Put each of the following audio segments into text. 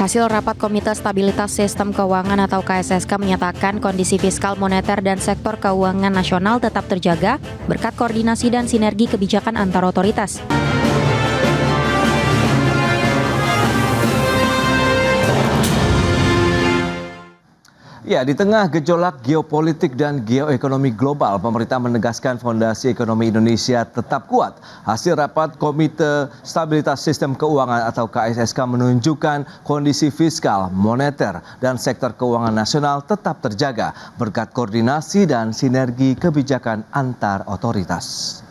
Hasil rapat Komite Stabilitas Sistem Keuangan atau KSSK menyatakan kondisi fiskal moneter dan sektor keuangan nasional tetap terjaga berkat koordinasi dan sinergi kebijakan antar otoritas. Ya, di tengah gejolak geopolitik dan geoekonomi global, pemerintah menegaskan fondasi ekonomi Indonesia tetap kuat. Hasil rapat Komite Stabilitas Sistem Keuangan atau KSSK menunjukkan kondisi fiskal, moneter, dan sektor keuangan nasional tetap terjaga berkat koordinasi dan sinergi kebijakan antar otoritas.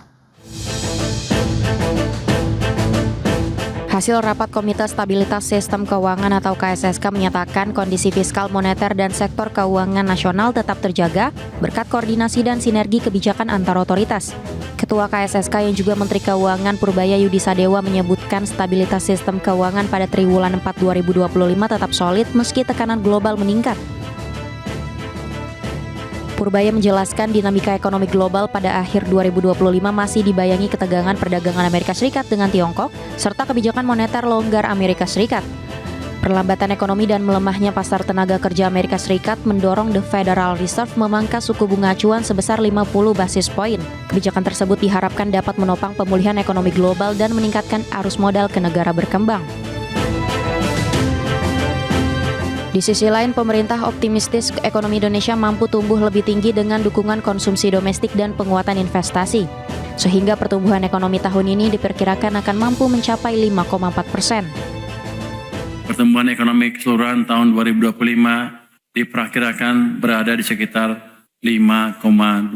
Hasil rapat Komite Stabilitas Sistem Keuangan atau KSSK menyatakan kondisi fiskal moneter dan sektor keuangan nasional tetap terjaga berkat koordinasi dan sinergi kebijakan antar otoritas. Ketua KSSK yang juga Menteri Keuangan Purbaya Yudisadewa menyebutkan stabilitas sistem keuangan pada triwulan 4 2025 tetap solid meski tekanan global meningkat. Purbaya menjelaskan dinamika ekonomi global pada akhir 2025 masih dibayangi ketegangan perdagangan Amerika Serikat dengan Tiongkok, serta kebijakan moneter longgar Amerika Serikat. Perlambatan ekonomi dan melemahnya pasar tenaga kerja Amerika Serikat mendorong The Federal Reserve memangkas suku bunga acuan sebesar 50 basis poin. Kebijakan tersebut diharapkan dapat menopang pemulihan ekonomi global dan meningkatkan arus modal ke negara berkembang. Di sisi lain, pemerintah optimistis ekonomi Indonesia mampu tumbuh lebih tinggi dengan dukungan konsumsi domestik dan penguatan investasi. Sehingga pertumbuhan ekonomi tahun ini diperkirakan akan mampu mencapai 5,4%. Pertumbuhan ekonomi keseluruhan tahun 2025 diperkirakan berada di sekitar 5,2%.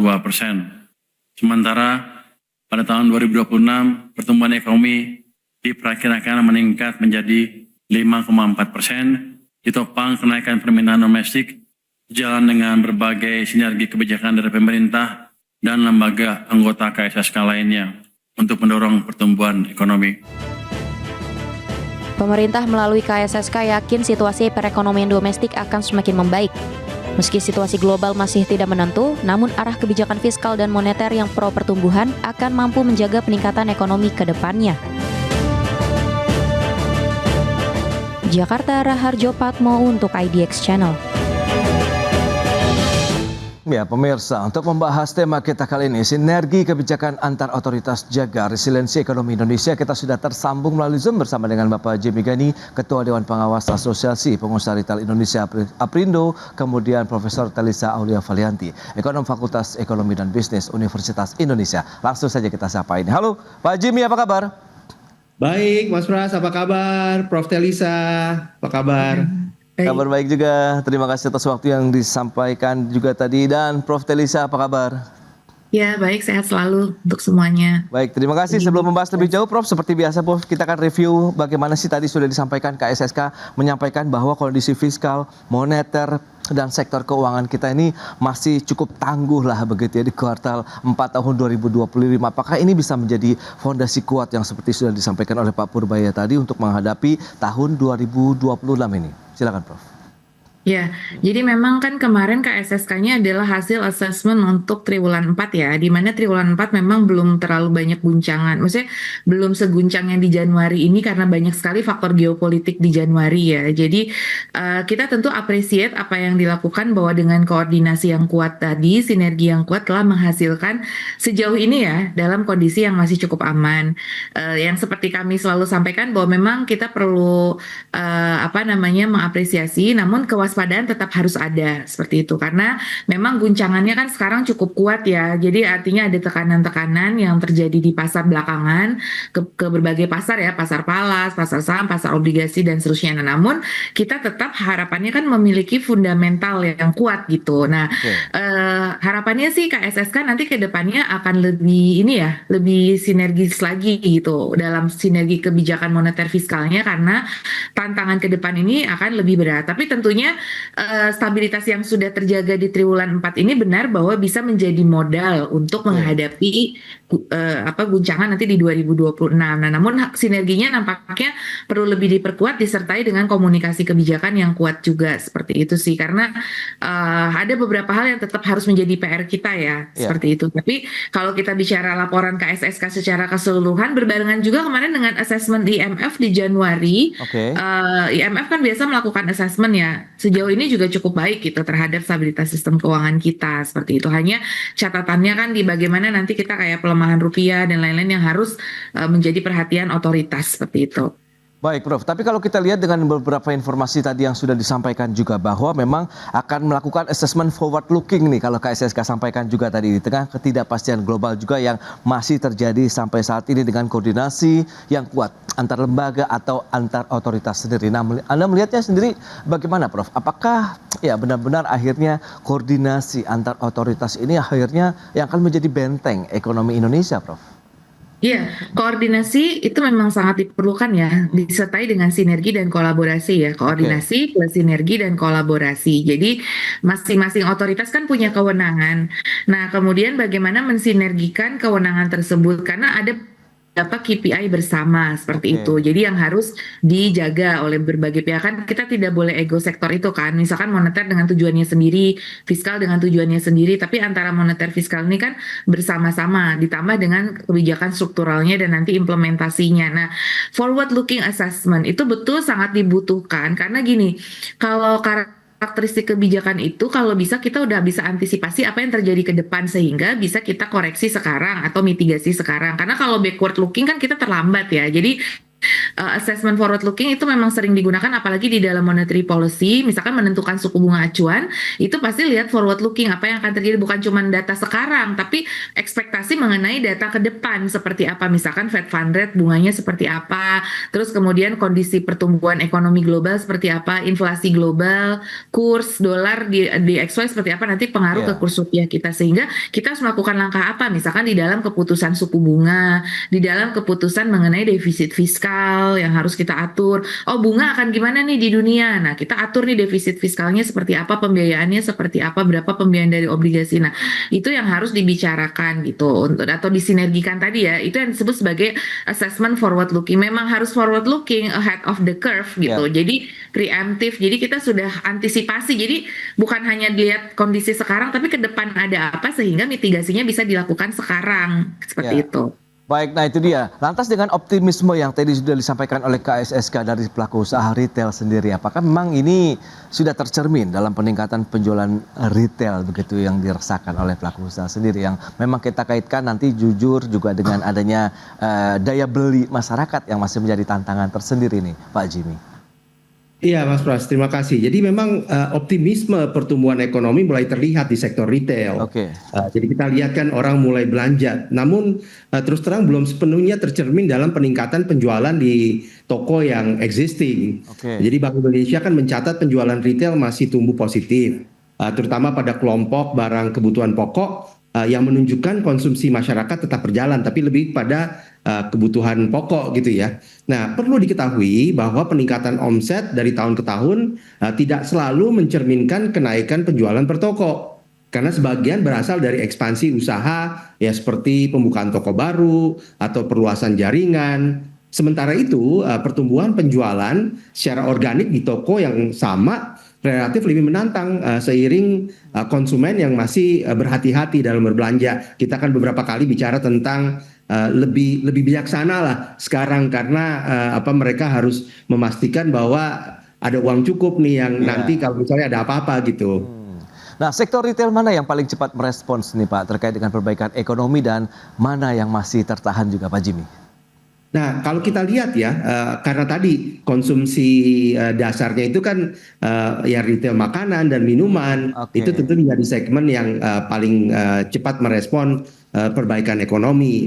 Sementara pada tahun 2026, pertumbuhan ekonomi diperkirakan meningkat menjadi 5,4%. Ditopang kenaikan permintaan domestik, jalan dengan berbagai sinergi kebijakan dari pemerintah dan lembaga anggota KSSK lainnya untuk mendorong pertumbuhan ekonomi. Pemerintah melalui KSSK yakin situasi perekonomian domestik akan semakin membaik. Meski situasi global masih tidak menentu, namun arah kebijakan fiskal dan moneter yang pro pertumbuhan akan mampu menjaga peningkatan ekonomi ke depannya. Jakarta, Raharjo Patmo untuk IDX Channel. Ya, pemirsa, untuk membahas tema kita kali ini, sinergi kebijakan antar otoritas jaga resiliensi ekonomi Indonesia, kita sudah tersambung melalui Zoom bersama dengan Bapak Jimmy Gani, Ketua Dewan Pengawas Asosiasi Pengusaha Retail Indonesia Aprindo, kemudian Profesor Telisa Aulia Valianti, Ekonom Fakultas Ekonomi dan Bisnis Universitas Indonesia. Langsung saja kita sapa ini. Halo, Pak Jimmy, apa kabar? Baik, Mas Pras, apa kabar? Prof. Telisa, apa kabar? Kabar baik juga. Terima kasih atas waktu yang disampaikan juga tadi. Dan Prof. Telisa, apa kabar? Ya, baik, sehat selalu untuk semuanya. Baik, terima kasih. Sebelum membahas lebih jauh, Prof, seperti biasa, Prof, kita akan review bagaimana sih tadi sudah disampaikan KSSK menyampaikan bahwa kondisi fiskal, moneter, dan sektor keuangan kita ini masih cukup tangguh lah begitu ya di kuartal 4 tahun 2025. Apakah ini bisa menjadi fondasi kuat yang seperti sudah disampaikan oleh Pak Purbaya tadi untuk menghadapi tahun 2026 ini? Silakan, Prof. Ya, jadi memang kan kemarin KSSK-nya adalah hasil assessment untuk triwulan 4 ya, di mana triwulan 4 memang belum terlalu banyak guncangan. Maksudnya belum seguncang yang di Januari ini karena banyak sekali faktor geopolitik di Januari ya. Jadi kita tentu appreciate apa yang dilakukan bahwa dengan koordinasi yang kuat tadi, sinergi yang kuat telah menghasilkan sejauh ini ya dalam kondisi yang masih cukup aman. Yang seperti kami selalu sampaikan bahwa memang kita perlu mengapresiasi, namun kewaspadaan tetap harus ada seperti itu karena memang guncangannya kan sekarang cukup kuat ya. Jadi artinya ada tekanan-tekanan yang terjadi di pasar belakangan ke berbagai pasar ya, pasar falas, pasar saham, pasar obligasi dan seterusnya. Nah, namun kita tetap harapannya kan memiliki fundamental yang kuat gitu. Nah, harapannya sih KSSK nanti ke depannya akan lebih sinergis lagi gitu dalam sinergi kebijakan moneter fiskalnya karena tantangan ke depan ini akan lebih berat. Tapi tentunya stabilitas yang sudah terjaga di triwulan 4 ini benar bahwa bisa menjadi modal untuk menghadapi guncangan nanti di 2026. Nah, namun sinerginya nampaknya perlu lebih diperkuat disertai dengan komunikasi kebijakan yang kuat juga seperti itu sih. Karena ada beberapa hal yang tetap harus menjadi PR kita ya, seperti itu. Tapi kalau kita bicara laporan KSSK secara keseluruhan berbarengan juga kemarin dengan assessment IMF di Januari. IMF kan biasa melakukan assessment ya. Sejauh ini juga cukup baik gitu terhadap stabilitas sistem keuangan kita seperti itu. Hanya catatannya kan di bagaimana nanti kita kayak pelemahan rupiah dan lain-lain yang harus menjadi perhatian otoritas seperti itu. Baik Prof, tapi kalau kita lihat dengan beberapa informasi tadi yang sudah disampaikan juga bahwa memang akan melakukan assessment forward looking nih kalau KSSK sampaikan juga tadi di tengah ketidakpastian global juga yang masih terjadi sampai saat ini dengan koordinasi yang kuat antar lembaga atau antar otoritas sendiri. Nah, Anda melihatnya sendiri bagaimana Prof? Apakah ya benar-benar akhirnya koordinasi antar otoritas ini akhirnya yang akan menjadi benteng ekonomi Indonesia Prof? Iya, koordinasi itu memang sangat diperlukan ya, disertai dengan sinergi dan kolaborasi ya. Koordinasi plus sinergi dan kolaborasi. Jadi masing-masing otoritas kan punya kewenangan. Nah, kemudian bagaimana mensinergikan kewenangan tersebut karena ada KPI bersama seperti itu. Jadi yang harus dijaga oleh berbagai pihak kan kita tidak boleh ego sektor itu kan. Misalkan moneter dengan tujuannya sendiri, fiskal dengan tujuannya sendiri, tapi antara moneter fiskal ini kan bersama-sama ditambah dengan kebijakan strukturalnya dan nanti implementasinya. Nah, forward looking assessment itu betul sangat dibutuhkan karena gini, kalau karakteristik kebijakan itu kalau bisa kita udah bisa antisipasi apa yang terjadi ke depan sehingga bisa kita koreksi sekarang atau mitigasi sekarang. Karena kalau backward looking kan kita terlambat ya. Jadi assessment forward looking itu memang sering digunakan apalagi di dalam monetary policy, misalkan menentukan suku bunga acuan, itu pasti lihat forward looking apa yang akan terjadi bukan cuma data sekarang, tapi ekspektasi mengenai data ke depan seperti apa, misalkan Fed Fund Rate bunganya seperti apa, terus kemudian kondisi pertumbuhan ekonomi global seperti apa, inflasi global, kurs dolar di XY seperti apa, nanti pengaruh ke kurs rupiah kita, sehingga kita harus melakukan langkah apa, misalkan di dalam keputusan suku bunga, di dalam keputusan mengenai defisit fiskal yang harus kita atur. Oh, bunga akan gimana nih di dunia? Nah, kita atur nih defisit fiskalnya seperti apa, pembiayaannya seperti apa, berapa pembiayaan dari obligasi. Nah, itu yang harus dibicarakan gitu atau disinergikan tadi ya. Itu yang disebut sebagai assessment forward looking. Memang harus forward looking ahead of the curve gitu. Jadi preemptif. Jadi kita sudah antisipasi. Jadi bukan hanya dilihat kondisi sekarang tapi ke depan ada apa sehingga mitigasinya bisa dilakukan sekarang seperti itu. Baik, nah itu dia. Lantas dengan optimisme yang tadi sudah disampaikan oleh KSSK dari pelaku usaha retail sendiri, apakah memang ini sudah tercermin dalam peningkatan penjualan retail begitu yang dirasakan oleh pelaku usaha sendiri yang memang kita kaitkan nanti jujur juga dengan adanya daya beli masyarakat yang masih menjadi tantangan tersendiri nih Pak Jimmy. Iya Mas Pras, terima kasih. Jadi memang optimisme pertumbuhan ekonomi mulai terlihat di sektor retail. Jadi kita lihat kan orang mulai belanja. Namun terus terang belum sepenuhnya tercermin dalam peningkatan penjualan di toko yang existing. Jadi Bank Indonesia kan mencatat penjualan retail masih tumbuh positif. Terutama pada kelompok barang kebutuhan pokok yang menunjukkan konsumsi masyarakat tetap berjalan. Tapi lebih pada kebutuhan pokok gitu ya. Nah, perlu diketahui bahwa peningkatan omset dari tahun ke tahun tidak selalu mencerminkan kenaikan penjualan per toko. Karena sebagian berasal dari ekspansi usaha ya seperti pembukaan toko baru atau perluasan jaringan. Sementara itu, pertumbuhan penjualan secara organik di toko yang sama relatif lebih menantang seiring konsumen yang masih berhati-hati dalam berbelanja. Kita kan beberapa kali bicara tentang lebih bijaksana lah sekarang karena mereka harus memastikan bahwa ada uang cukup nih yang nanti kalau misalnya ada apa-apa gitu. Nah, sektor retail mana yang paling cepat merespons nih Pak terkait dengan perbaikan ekonomi dan mana yang masih tertahan juga Pak Jimmy? Nah, kalau kita lihat ya, karena tadi konsumsi dasarnya itu kan ya retail makanan dan minuman, itu tentu menjadi segmen yang paling cepat merespon perbaikan ekonomi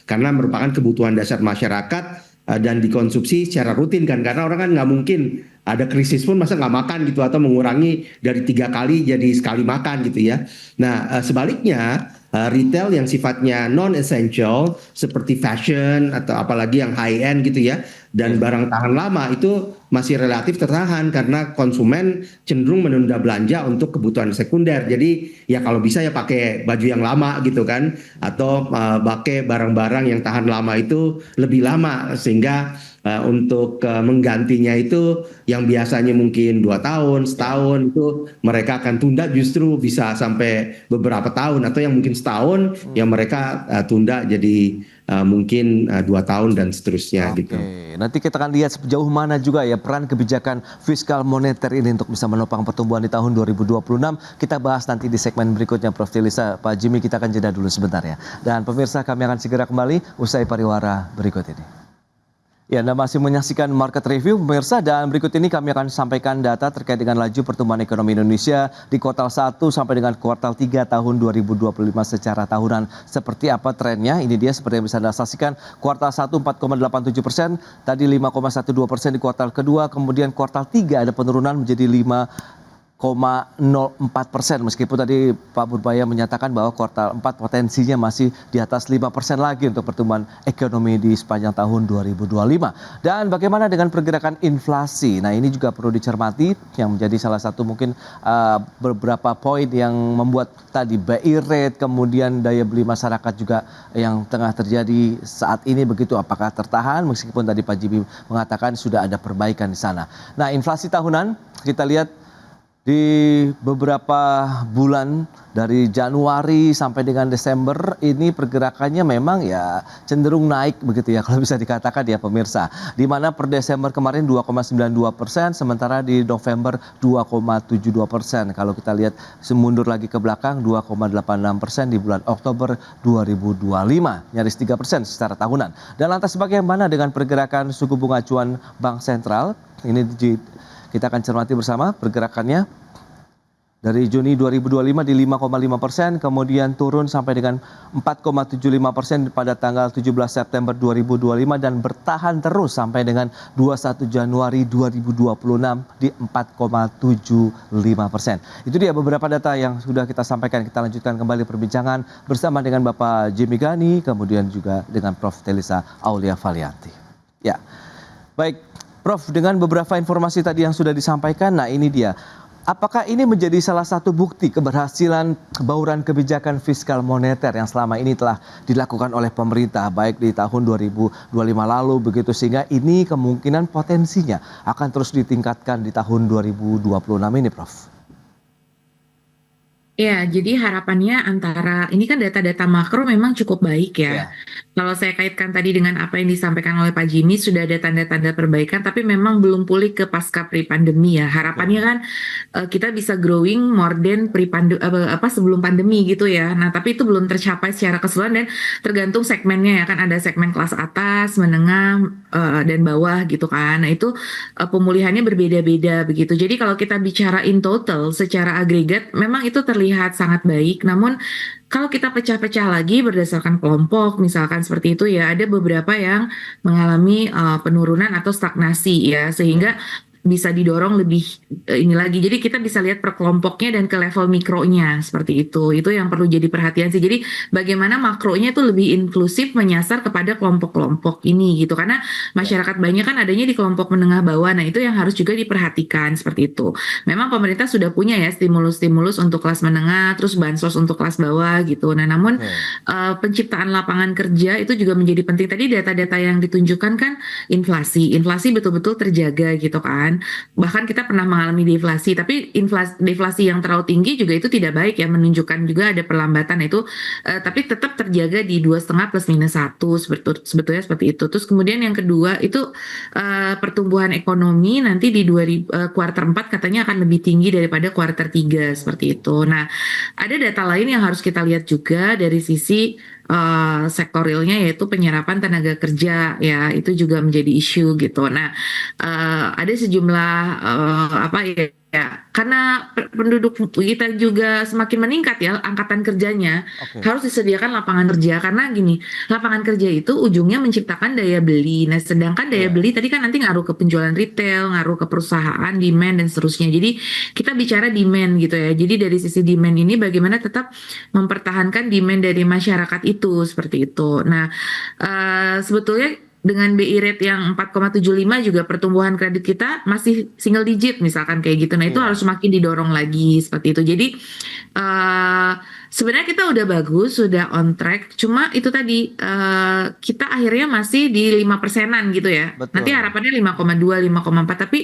karena merupakan kebutuhan dasar masyarakat dan dikonsumsi secara rutin kan, karena orang kan nggak mungkin ada krisis pun masa nggak makan gitu atau mengurangi dari 3 kali jadi sekali makan gitu ya. Nah, sebaliknya retail yang sifatnya non-essential seperti fashion atau apalagi yang high-end gitu ya, dan barang tahan lama itu masih relatif tertahan karena konsumen cenderung menunda belanja untuk kebutuhan sekunder. Jadi ya kalau bisa ya pakai baju yang lama gitu kan, atau pakai barang-barang yang tahan lama itu lebih lama, sehingga untuk menggantinya itu yang biasanya mungkin 2 tahun, setahun, itu mereka akan tunda justru bisa sampai beberapa tahun, atau yang mungkin setahun yang mereka tunda jadi mungkin 2 tahun dan seterusnya gitu. Nanti kita akan lihat sejauh mana juga ya peran kebijakan fiskal moneter ini untuk bisa menopang pertumbuhan di tahun 2026. Kita bahas nanti di segmen berikutnya, Prof. Tilisa. Pak Jimmy, kita akan jeda dulu sebentar ya. Dan pemirsa, kami akan segera kembali usai pariwara berikut ini. Ya, Anda masih menyaksikan Market Review, pemirsa, dan berikut ini kami akan sampaikan data terkait dengan laju pertumbuhan ekonomi Indonesia di kuartal 1 sampai dengan kuartal 3 tahun 2025 secara tahunan. Seperti apa trennya? Ini dia seperti yang bisa Anda saksikan. Kuartal 1 4,87%, tadi 5,12% di kuartal kedua, kemudian kuartal 3 ada penurunan menjadi 5,04%, meskipun tadi Pak Purbaya menyatakan bahwa kuartal 4 potensinya masih di atas 5% lagi untuk pertumbuhan ekonomi di sepanjang tahun 2025. Dan bagaimana dengan pergerakan inflasi? Nah, ini juga perlu dicermati, yang menjadi salah satu mungkin beberapa poin yang membuat tadi BI rate, kemudian daya beli masyarakat juga yang tengah terjadi saat ini begitu, apakah tertahan meskipun tadi Pak Jimmy mengatakan sudah ada perbaikan di sana. Nah, inflasi tahunan kita lihat di beberapa bulan dari Januari sampai dengan Desember ini pergerakannya memang ya cenderung naik begitu ya, kalau bisa dikatakan ya pemirsa. Di mana per Desember kemarin 2,92%, sementara di November 2,72%. Kalau kita lihat semundur lagi ke belakang 2,86% di bulan Oktober 2025, nyaris 3% secara tahunan. Dan lantas bagaimana dengan pergerakan suku bunga acuan Bank Sentral? Ini kita akan cermati bersama pergerakannya dari Juni 2025 di 5,5%, kemudian turun sampai dengan 4,75% pada tanggal 17 September 2025 dan bertahan terus sampai dengan 21 Januari 2026 di 4,75%. Itu dia beberapa data yang sudah kita sampaikan. Kita lanjutkan kembali perbincangan bersama dengan Bapak Jimmy Gani, kemudian juga dengan Prof. Tilisa Aulia Valianti. Ya, baik. Prof, dengan beberapa informasi tadi yang sudah disampaikan, nah ini dia. Apakah ini menjadi salah satu bukti keberhasilan bauran kebijakan fiskal moneter yang selama ini telah dilakukan oleh pemerintah baik di tahun 2025 lalu begitu, sehingga ini kemungkinan potensinya akan terus ditingkatkan di tahun 2026 ini, Prof? Ya, jadi harapannya antara ini kan data-data makro memang cukup baik ya. Kalau saya kaitkan tadi dengan apa yang disampaikan oleh Pak Jimmy, sudah ada tanda-tanda perbaikan, tapi memang belum pulih ke pasca pre-pandemi ya. Harapannya kan kita bisa growing more than sebelum pandemi gitu ya. Nah, tapi itu belum tercapai secara keseluruhan dan tergantung segmennya ya, kan ada segmen kelas atas, menengah, dan bawah gitu kan. Nah, itu pemulihannya berbeda-beda begitu. Jadi kalau kita bicara in total secara agregat memang itu terlihat sangat baik, namun kalau kita pecah-pecah lagi berdasarkan kelompok, misalkan seperti itu ya, ada beberapa yang mengalami penurunan atau stagnasi ya, sehingga bisa didorong lebih ini lagi. Jadi kita bisa lihat per kelompoknya dan ke level mikronya seperti itu. Itu yang perlu jadi perhatian sih. Jadi bagaimana makronya itu lebih inklusif menyasar kepada kelompok-kelompok ini gitu. Karena masyarakat banyak kan adanya di kelompok menengah bawah. Nah, itu yang harus juga diperhatikan seperti itu. Memang pemerintah sudah punya ya stimulus-stimulus untuk kelas menengah, terus bansos untuk kelas bawah gitu. Nah, namun penciptaan lapangan kerja itu juga menjadi penting. Tadi data-data yang ditunjukkan kan inflasi betul-betul terjaga gitu kan. Bahkan kita pernah mengalami deflasi, tapi deflasi yang terlalu tinggi juga itu tidak baik ya, menunjukkan juga ada perlambatan itu, tapi tetap terjaga di 2,5 plus minus 1 sebetulnya seperti itu. Terus kemudian yang kedua itu pertumbuhan ekonomi nanti di kuartal 4 katanya akan lebih tinggi daripada kuartal 3 seperti itu. Nah, ada data lain yang harus kita lihat juga dari sisi sektor realnya, yaitu penyerapan tenaga kerja ya, itu juga menjadi isu gitu. Nah, ada sejumlah karena penduduk kita juga semakin meningkat ya angkatan kerjanya, harus disediakan lapangan kerja, karena gini, lapangan kerja itu ujungnya menciptakan daya beli. Nah, sedangkan daya beli tadi kan nanti ngaruh ke penjualan retail, ngaruh ke perusahaan, demand dan seterusnya. Jadi kita bicara demand gitu ya. Jadi dari sisi demand ini bagaimana tetap mempertahankan demand dari masyarakat itu seperti itu. Nah, sebetulnya dengan BI rate yang 4,75 juga pertumbuhan kredit kita masih single digit misalkan kayak gitu. Nah, itu harus semakin didorong lagi seperti itu. Jadi sebenarnya kita udah bagus, sudah on track. Cuma itu tadi kita akhirnya masih di 5%-an gitu ya. Betul. Nanti harapannya 5,2, 5,4. Tapi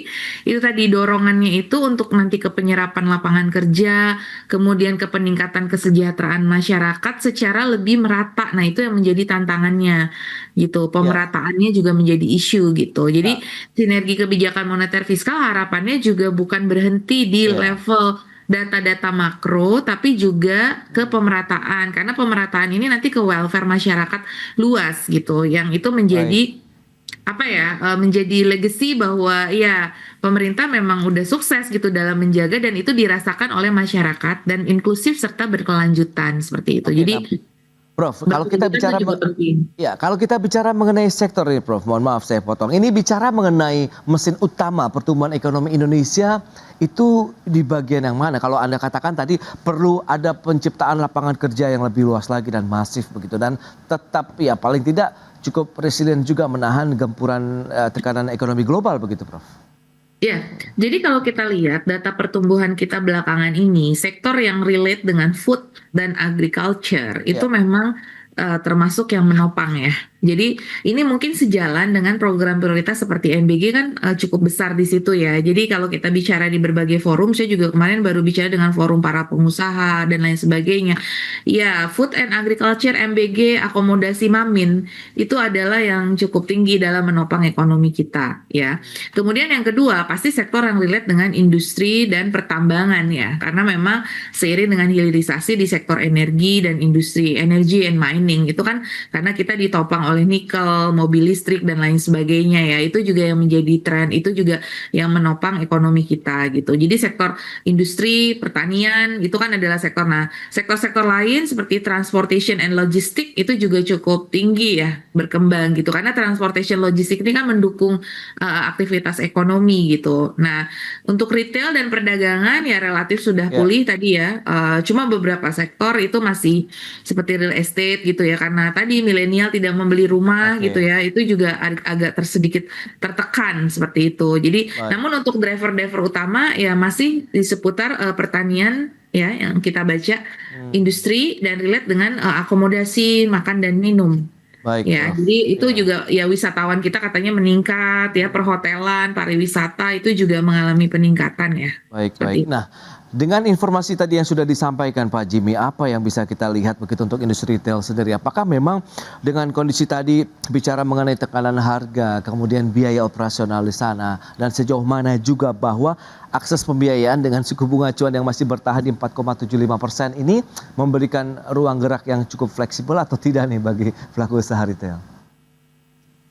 itu tadi dorongannya itu untuk nanti ke penyerapan lapangan kerja, kemudian ke peningkatan kesejahteraan masyarakat secara lebih merata. Nah, itu yang menjadi tantangannya gitu. Pemerataannya juga menjadi isu gitu. Jadi sinergi kebijakan moneter fiskal harapannya juga bukan berhenti di level data-data makro, tapi juga ke pemerataan, karena pemerataan ini nanti ke welfare masyarakat luas gitu, yang itu menjadi menjadi legacy bahwa ya pemerintah memang udah sukses gitu dalam menjaga, dan itu dirasakan oleh masyarakat dan inklusif serta berkelanjutan seperti itu. Jadi Prof, kalau kita bicara mengenai sektor ini, Prof, mohon maaf saya potong. Ini bicara mengenai mesin utama pertumbuhan ekonomi Indonesia itu di bagian yang mana? Kalau Anda katakan tadi perlu ada penciptaan lapangan kerja yang lebih luas lagi dan masif begitu, dan tetap ya paling tidak cukup resilient juga menahan gempuran tekanan ekonomi global begitu, Prof. Ya, jadi kalau kita lihat data pertumbuhan kita belakangan ini, sektor yang relate dengan food dan agriculture itu memang termasuk yang menopang ya. Jadi ini mungkin sejalan dengan program prioritas seperti NBG kan cukup besar di situ ya. Jadi kalau kita bicara di berbagai forum, saya juga kemarin baru bicara dengan forum para pengusaha dan lain sebagainya. Ya, food and agriculture, MBG, akomodasi Mamin itu adalah yang cukup tinggi dalam menopang ekonomi kita ya. Kemudian yang kedua pasti sektor yang relate dengan industri dan pertambangan ya. Karena memang seiring dengan hilirisasi di sektor energi dan industri, energy and mining itu kan karena kita ditopang oleh nikel, mobil listrik dan lain sebagainya ya. Itu juga yang menjadi tren, itu juga yang menopang ekonomi kita gitu. Jadi sektor industri, pertanian itu kan adalah sektor. Nah, sektor-sektor lain seperti transportation and logistik itu juga cukup tinggi ya berkembang gitu. Karena transportation logistik ini kan mendukung aktivitas ekonomi gitu. Nah, untuk retail dan perdagangan ya relatif sudah pulih tadi ya. Cuma beberapa sektor itu masih seperti real estate gitu ya. Karena tadi milenial tidak membeli rumah gitu ya, itu juga agak sedikit tertekan seperti itu. Jadi namun untuk driver-driver utama ya masih di seputar pertanian ya yang kita baca, industri dan relate dengan akomodasi, makan dan minum. Ya, jadi itu juga ya wisatawan kita katanya meningkat ya, perhotelan, pariwisata itu juga mengalami peningkatan ya. Baik. Nah, dengan informasi tadi yang sudah disampaikan Pak Jimmy, apa yang bisa kita lihat begitu untuk industri retail sendiri? Apakah memang dengan kondisi tadi bicara mengenai tekanan harga, kemudian biaya operasional di sana, dan sejauh mana juga bahwa akses pembiayaan dengan suku bunga acuan yang masih bertahan di 4,75% ini memberikan ruang gerak yang cukup fleksibel atau tidak nih bagi pelaku usaha retail?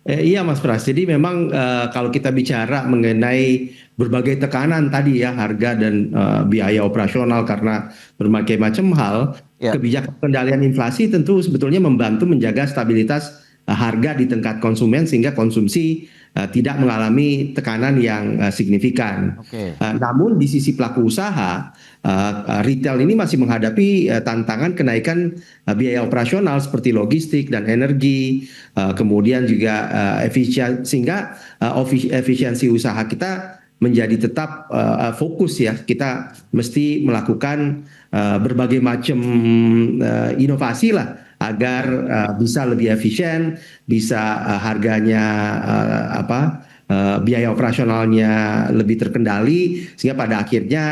Iya Mas Pras, jadi memang kalau kita bicara mengenai berbagai tekanan tadi ya, harga dan biaya operasional karena berbagai macam hal, kebijakan kendalian inflasi tentu sebetulnya membantu menjaga stabilitas harga di tingkat konsumen sehingga konsumsi tidak mengalami tekanan yang signifikan. Namun di sisi pelaku usaha, retail ini masih menghadapi tantangan kenaikan biaya operasional seperti logistik dan energi, kemudian juga sehingga efisiensi usaha kita menjadi tetap fokus ya. Kita mesti melakukan berbagai macam inovasi lah agar bisa lebih efisien, bisa harganya biaya operasionalnya lebih terkendali, sehingga pada akhirnya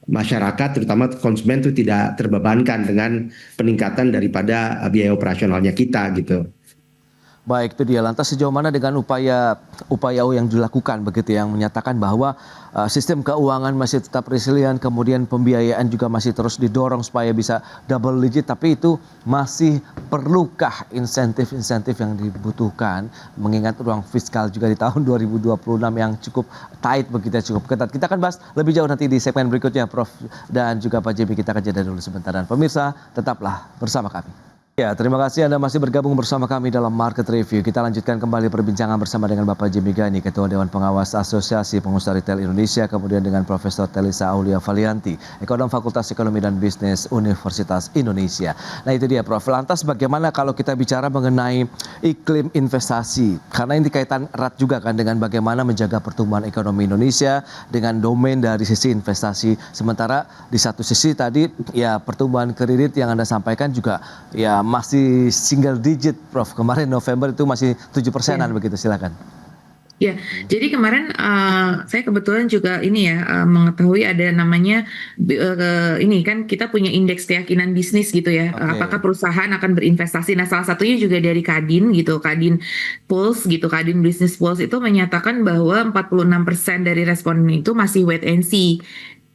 masyarakat terutama konsumen itu tidak terbebankan dengan peningkatan daripada biaya operasionalnya kita gitu. Baik, itu dia. Lantas sejauh mana dengan upaya yang dilakukan begitu yang menyatakan bahwa sistem keuangan masih tetap resilient, kemudian pembiayaan juga masih terus didorong supaya bisa double digit, tapi itu masih perlukah insentif-insentif yang dibutuhkan mengingat ruang fiskal juga di tahun 2026 yang cukup tight begitu, cukup ketat. Kita akan bahas lebih jauh nanti di segmen berikutnya, Prof dan juga Pak Jimmy. Kita akan jeda dulu sebentar, dan pemirsa tetaplah bersama kami. Ya, terima kasih Anda masih bergabung bersama kami dalam Market Review. Kita lanjutkan kembali perbincangan bersama dengan Bapak Jimmy Gani, Ketua Dewan Pengawas Asosiasi Pengusaha Retail Indonesia, kemudian dengan Profesor Telisa Aulia Valianti, Ekonom Fakultas Ekonomi dan Bisnis Universitas Indonesia. Nah itu dia Prof. Lantas bagaimana kalau kita bicara mengenai iklim investasi? Karena ini kaitan erat juga kan dengan bagaimana menjaga pertumbuhan ekonomi Indonesia dengan domain dari sisi investasi. Sementara di satu sisi tadi ya pertumbuhan kredit yang Anda sampaikan juga ya masih single digit, Prof. Kemarin November itu masih 7%-an begitu, silakan. Ya, jadi kemarin saya kebetulan juga ini ya mengetahui ada namanya ini kan kita punya indeks keyakinan bisnis gitu ya. Apakah perusahaan akan berinvestasi? Nah, salah satunya juga dari Kadin gitu, Kadin Pulse gitu, Kadin Business Pulse itu menyatakan bahwa 46% dari responden itu masih wait and see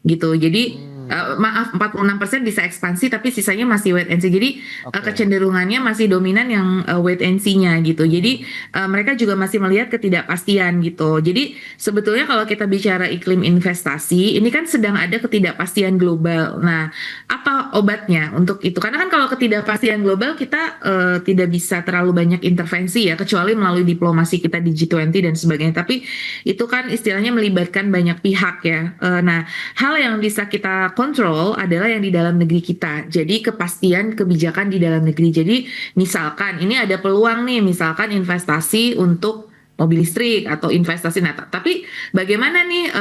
gitu. Jadi maaf 46% bisa ekspansi tapi sisanya masih wait and see. Jadi kecenderungannya masih dominan yang wait and see-nya gitu. Jadi mereka juga masih melihat ketidakpastian gitu. Jadi sebetulnya kalau kita bicara iklim investasi, ini kan sedang ada ketidakpastian global. Nah, apa obatnya untuk itu? Karena kan kalau ketidakpastian global kita tidak bisa terlalu banyak intervensi ya, kecuali melalui diplomasi kita di G20 dan sebagainya. Tapi itu kan istilahnya melibatkan banyak pihak ya. Nah, hal yang bisa kita kontrol adalah yang di dalam negeri kita. Jadi kepastian kebijakan di dalam negeri. Jadi misalkan ini ada peluang nih, misalkan investasi untuk mobil listrik atau investasi. Nah, tapi bagaimana nih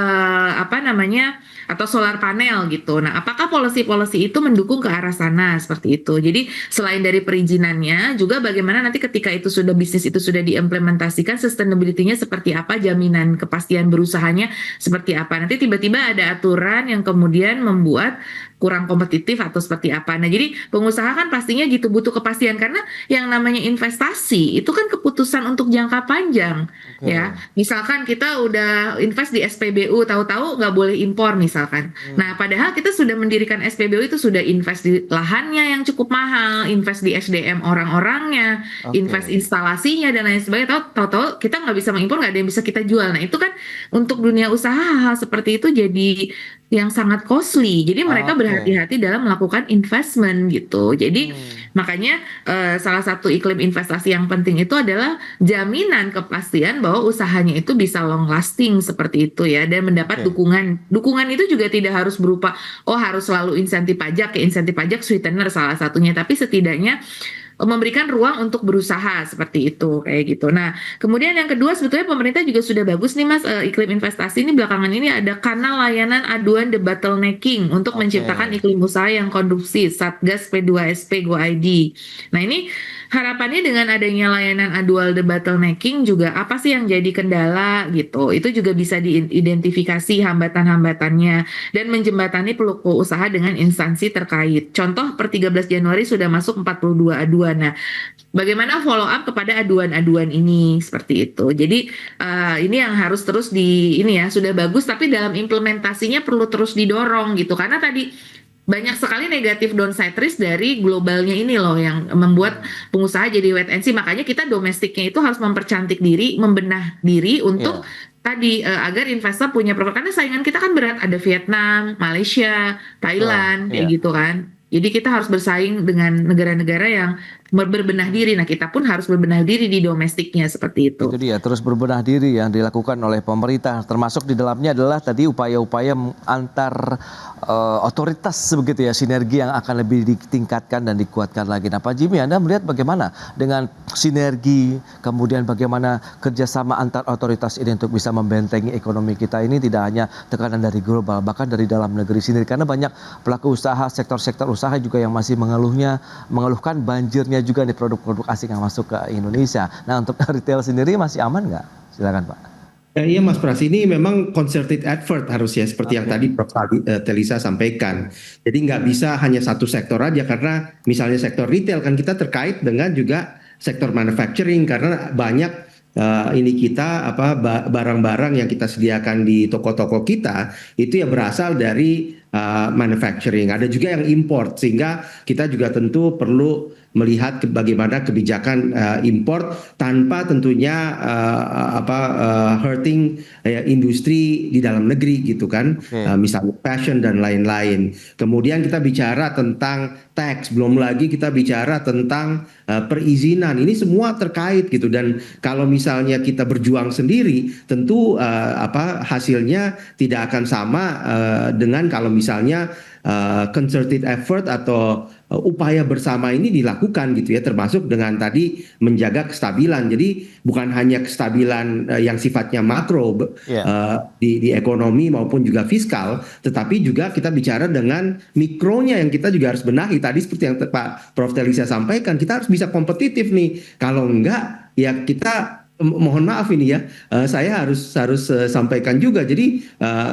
atau solar panel gitu. Nah, apakah policy-policy itu mendukung ke arah sana seperti itu. Jadi selain dari perizinannya, juga bagaimana nanti ketika itu sudah bisnis itu sudah diimplementasikan, sustainability-nya seperti apa, jaminan kepastian berusahanya seperti apa. Nanti tiba-tiba ada aturan yang kemudian membuat kurang kompetitif atau seperti apa. Nah, jadi pengusaha kan pastinya gitu butuh kepastian karena yang namanya investasi itu kan keputusan untuk jangka panjang ya. Misalkan kita udah invest di SPBU, tahu-tahu nggak boleh impor misalkan. Nah, padahal kita sudah mendirikan SPBU itu sudah invest di lahannya yang cukup mahal, invest di SDM orang-orangnya, invest instalasinya dan lain sebagainya. Tahu-tahu kita nggak bisa mengimpor, nggak ada yang bisa kita jual. Nah, itu kan untuk dunia usaha hal seperti itu jadi yang sangat costly. Jadi mereka berhati-hati dalam melakukan investment gitu. Jadi makanya salah satu iklim investasi yang penting itu adalah jaminan kepastian bahwa usahanya itu bisa long lasting seperti itu ya, dan mendapat dukungan. Dukungan itu juga tidak harus berupa harus selalu insentif pajak, insentif pajak sweetener salah satunya, tapi setidaknya memberikan ruang untuk berusaha seperti itu kayak gitu. Nah, kemudian yang kedua sebetulnya pemerintah juga sudah bagus nih Mas, iklim investasi ini belakangan ini ada kanal layanan aduan debottlenecking untuk menciptakan iklim usaha yang kondusif, Satgas P2SP Go ID. Nah, ini harapannya dengan adanya layanan aduan debottlenecking juga apa sih yang jadi kendala gitu. Itu juga bisa diidentifikasi hambatan-hambatannya dan menjembatani pelaku usaha dengan instansi terkait. Contoh per 13 Januari sudah masuk 42 aduan. Nah, bagaimana follow up kepada aduan-aduan ini seperti itu. Jadi ini yang harus terus sudah bagus tapi dalam implementasinya perlu terus didorong gitu. Karena tadi banyak sekali negatif downside risk dari globalnya ini loh yang membuat pengusaha jadi wait and see. Makanya kita domestiknya itu harus mempercantik diri, membenah diri untuk tadi agar investor punya karena saingan kita kan berat, ada Vietnam, Malaysia, Thailand kayak gitu kan. Jadi kita harus bersaing dengan negara-negara yang berbenah diri. Nah, kita pun harus berbenah diri di domestiknya seperti itu. Itu dia, terus berbenah diri yang dilakukan oleh pemerintah. Termasuk di dalamnya adalah tadi upaya-upaya antar otoritas begitu ya, sinergi yang akan lebih ditingkatkan dan dikuatkan lagi. Nah, Pak Jimmy, Anda melihat bagaimana dengan sinergi, kemudian bagaimana kerjasama antar otoritas ini untuk bisa membentengi ekonomi kita ini tidak hanya tekanan dari global, bahkan dari dalam negeri sendiri. Karena banyak pelaku usaha, sektor-sektor usaha juga yang masih mengeluhkan banjirnya juga nih produk-produk asing yang masuk ke Indonesia. Nah, untuk retail sendiri masih aman nggak? Silakan Pak. Iya Mas Pras, ini memang concerted effort harusnya seperti yang tadi Prof. Telisa sampaikan. Jadi nggak bisa hanya satu sektor aja, karena misalnya sektor retail kan kita terkait dengan juga sektor manufacturing karena banyak barang-barang yang kita sediakan di toko-toko kita itu ya berasal dari manufacturing, ada juga yang import, sehingga kita juga tentu perlu melihat bagaimana kebijakan import tanpa tentunya hurting industri di dalam negeri gitu kan, misalnya fashion dan lain-lain. Kemudian kita bicara tentang tax, belum lagi kita bicara tentang perizinan, ini semua terkait gitu. Dan kalau misalnya kita berjuang sendiri, tentu hasilnya tidak akan sama dengan kalau misalnya concerted effort atau upaya bersama ini dilakukan gitu ya, termasuk dengan tadi menjaga kestabilan. Jadi bukan hanya kestabilan yang sifatnya makro di ekonomi maupun juga fiskal, tetapi juga kita bicara dengan mikronya yang kita juga harus benahi. Tadi seperti yang Pak Prof. Telisa sampaikan, kita harus bisa kompetitif nih. Kalau enggak, ya kita mohon maaf ini ya, saya harus sampaikan juga. Jadi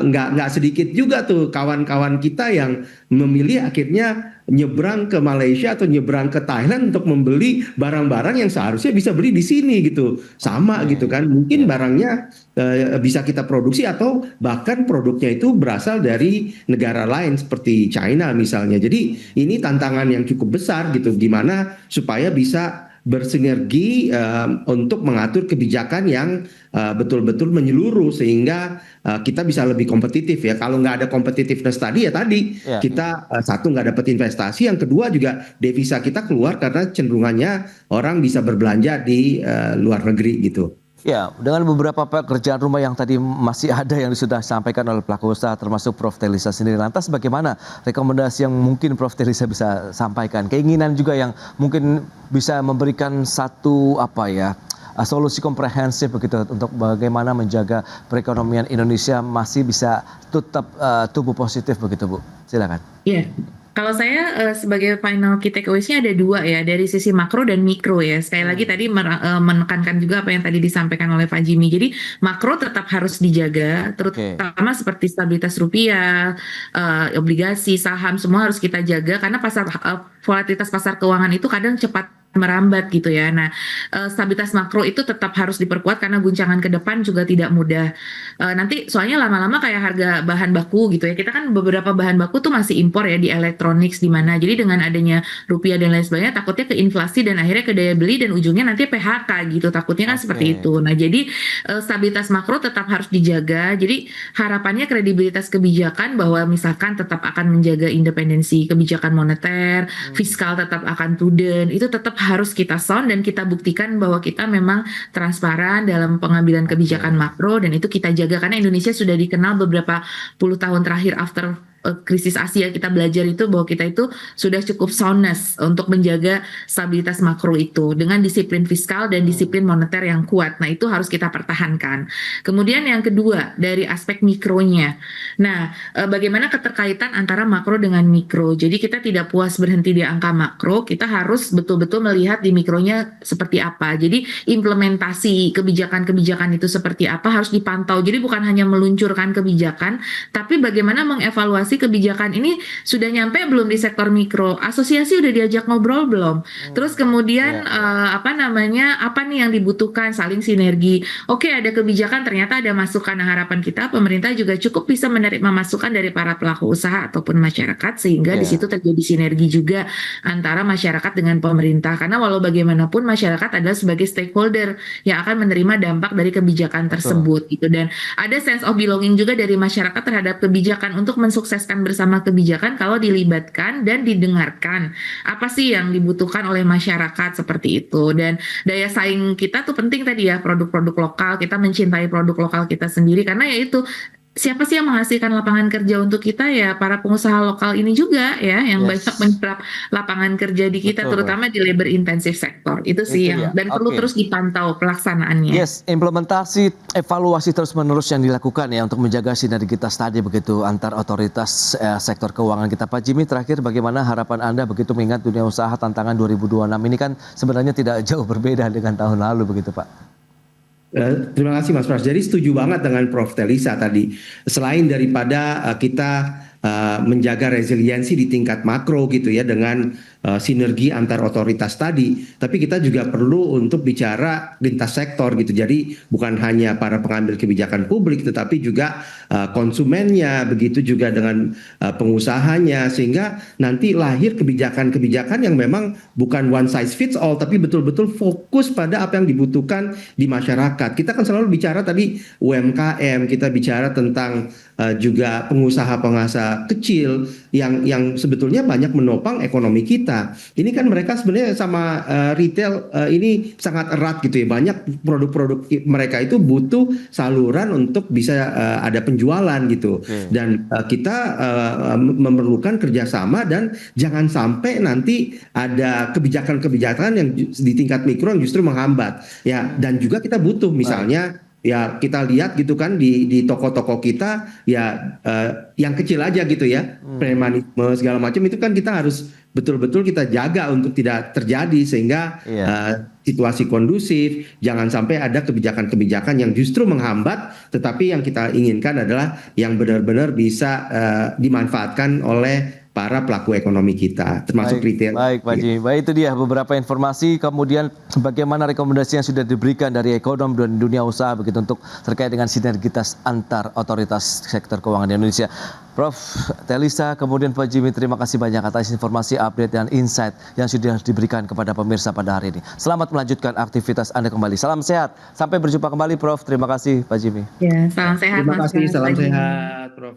nggak sedikit juga tuh kawan-kawan kita yang memilih akhirnya nyebrang ke Malaysia atau nyebrang ke Thailand untuk membeli barang-barang yang seharusnya bisa beli di sini gitu, sama gitu kan. Mungkin barangnya bisa kita produksi atau bahkan produknya itu berasal dari negara lain seperti China misalnya. Jadi ini tantangan yang cukup besar gitu, gimana supaya bisa bersinergi untuk mengatur kebijakan yang betul-betul menyeluruh sehingga kita bisa lebih kompetitif ya. Kalau nggak ada competitiveness tadi ya kita satu nggak dapat investasi, yang kedua juga devisa kita keluar karena cenderungannya orang bisa berbelanja di luar negeri gitu. Ya, dengan beberapa pekerjaan rumah yang tadi masih ada yang sudah disampaikan oleh pelaku usaha termasuk Prof. Telisa sendiri. Lantas bagaimana rekomendasi yang mungkin Prof. Telisa bisa sampaikan? Keinginan juga yang mungkin bisa memberikan satu solusi komprehensif begitu untuk bagaimana menjaga perekonomian Indonesia masih bisa tetap tumbuh positif begitu, Bu. Silakan. Iya. Kalau saya sebagai final key takeaways-nya ada dua ya, dari sisi makro dan mikro ya. Sekali lagi tadi menekankan juga apa yang tadi disampaikan oleh Pak Jimmy. Jadi makro tetap harus dijaga, terutama seperti stabilitas rupiah, obligasi, saham, semua harus kita jaga karena volatilitas pasar keuangan itu kadang cepat merambat gitu ya. Nah, stabilitas makro itu tetap harus diperkuat karena guncangan ke depan juga tidak mudah. Nanti soalnya lama-lama kayak harga bahan baku gitu ya. Kita kan beberapa bahan baku tuh masih impor ya di electronics di mana. Jadi dengan adanya rupiah dan lain sebagainya takutnya ke inflasi dan akhirnya ke daya beli dan ujungnya nanti PHK gitu. Takutnya kan seperti itu. Nah, jadi stabilitas makro tetap harus dijaga. Jadi harapannya kredibilitas kebijakan bahwa misalkan tetap akan menjaga independensi kebijakan moneter, fiskal tetap akan prudent, itu tetap harus kita sound dan kita buktikan bahwa kita memang transparan dalam pengambilan kebijakan makro, dan itu kita jaga karena Indonesia sudah dikenal beberapa puluh tahun terakhir after krisis Asia kita belajar itu bahwa kita itu sudah cukup soundness untuk menjaga stabilitas makro itu dengan disiplin fiskal dan disiplin moneter yang kuat. Nah, itu harus kita pertahankan. Kemudian yang kedua dari aspek mikronya. Nah, bagaimana keterkaitan antara makro dengan mikro. Jadi kita tidak puas berhenti di angka makro, kita harus betul-betul melihat di mikronya seperti apa. Jadi implementasi kebijakan-kebijakan itu seperti apa harus dipantau. Jadi bukan hanya meluncurkan kebijakan, tapi bagaimana mengevaluasi kebijakan ini sudah nyampe belum di sektor mikro, asosiasi udah diajak ngobrol belum, terus kemudian apa nih yang dibutuhkan, saling sinergi. Oke, ada kebijakan, ternyata ada masukan. Nah, harapan kita pemerintah juga cukup bisa menerima masukan dari para pelaku usaha ataupun masyarakat sehingga di situ terjadi sinergi juga antara masyarakat dengan pemerintah, karena walau bagaimanapun masyarakat adalah sebagai stakeholder yang akan menerima dampak dari kebijakan tersebut gitu. Dan ada sense of belonging juga dari masyarakat terhadap kebijakan untuk mensukseskan bersama kebijakan kalau dilibatkan dan didengarkan apa sih yang dibutuhkan oleh masyarakat seperti itu. Dan daya saing kita tuh penting tadi ya, produk-produk lokal, kita mencintai produk lokal kita sendiri karena ya itu siapa sih yang menghasilkan lapangan kerja untuk kita ya, para pengusaha lokal ini juga ya yang banyak menyerap lapangan kerja di kita. Terutama di labor intensive sektor itu sih yang dan perlu terus dipantau pelaksanaannya. Yes, implementasi evaluasi terus-menerus yang dilakukan ya untuk menjaga sinergitas tadi begitu antar otoritas sektor keuangan kita. Pak Jimmy, terakhir bagaimana harapan Anda begitu mengingat dunia usaha tantangan 2026 ini kan sebenarnya tidak jauh berbeda dengan tahun lalu begitu Pak? Terima kasih Mas Pras. Jadi setuju banget dengan Prof. Telisa tadi. Selain daripada kita menjaga resiliensi di tingkat makro gitu ya dengan sinergi antar otoritas tadi, tapi kita juga perlu untuk bicara lintas sektor gitu. Jadi bukan hanya para pengambil kebijakan publik, tetapi juga konsumennya, begitu juga dengan pengusahanya, sehingga nanti lahir kebijakan-kebijakan yang memang bukan one size fits all, tapi betul-betul fokus pada apa yang dibutuhkan di masyarakat. Kita kan selalu bicara tadi UMKM, kita bicara tentang juga pengusaha-pengusaha kecil yang sebetulnya banyak menopang ekonomi kita. Ini kan mereka sebenarnya sama retail ini sangat erat gitu ya. Banyak produk-produk mereka itu butuh saluran untuk bisa ada penjualan gitu. Dan kita memerlukan kerjasama dan jangan sampai nanti ada kebijakan-kebijakan yang di tingkat mikro yang justru menghambat. Ya, dan juga kita butuh misalnya ya kita lihat gitu kan di toko-toko kita ya yang kecil aja gitu ya, premanisme segala macam itu kan kita harus betul-betul kita jaga untuk tidak terjadi sehingga situasi kondusif, jangan sampai ada kebijakan-kebijakan yang justru menghambat, tetapi yang kita inginkan adalah yang benar-benar bisa dimanfaatkan oleh para pelaku ekonomi kita, termasuk retail. Baik, Pak Jimmy. Baik, itu dia beberapa informasi. Kemudian bagaimana rekomendasi yang sudah diberikan dari ekonom dan dunia usaha begitu untuk terkait dengan sinergitas antar otoritas sektor keuangan di Indonesia. Prof. Telisa, kemudian Pak Jimmy, terima kasih banyak atas informasi, update, dan insight yang sudah diberikan kepada pemirsa pada hari ini. Selamat melanjutkan aktivitas Anda kembali. Salam sehat. Sampai berjumpa kembali, Prof. Terima kasih, Pak Jimmy. Ya, salam sehat. Terima kasih, salam sehat, Prof.